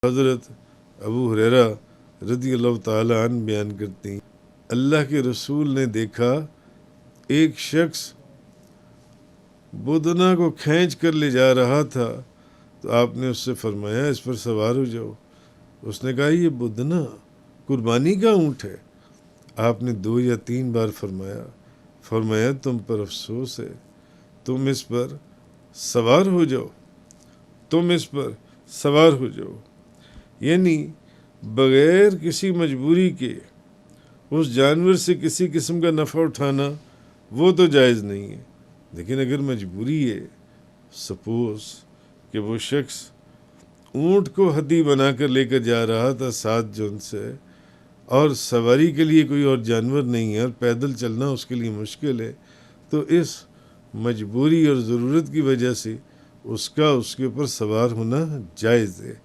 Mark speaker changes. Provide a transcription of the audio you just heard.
Speaker 1: हज़रत अबू हुरैरा रज़ियल्लाहु ताला अन्हु बयान करती हैं, अल्लाह के रसूल ने देखा एक शख्स बुदना को खींच कर ले जा रहा था, तो आपने उससे फरमाया इस पर सवार हो जाओ। उसने कहा ये बुदना कुर्बानी का ऊँट है। आपने 2 या 3 बार फरमाया तुम पर अफसोस है, तुम इस पर सवार हो जाओ, तुम इस पर सवार हो जाओ। यानी बग़ैर किसी मजबूरी के उस जानवर से किसी किस्म का नफ़ा उठाना वो तो जायज़ नहीं है। लेकिन अगर मजबूरी है, सपोज़ कि वो शख्स ऊँट को हदी बना कर लेकर जा रहा था 7 जून से, और सवारी के लिए कोई और जानवर नहीं है और पैदल चलना उसके लिए मुश्किल है, तो इस मजबूरी और ज़रूरत की वजह से उसका उसके ऊपर सवार होना जायज़ है।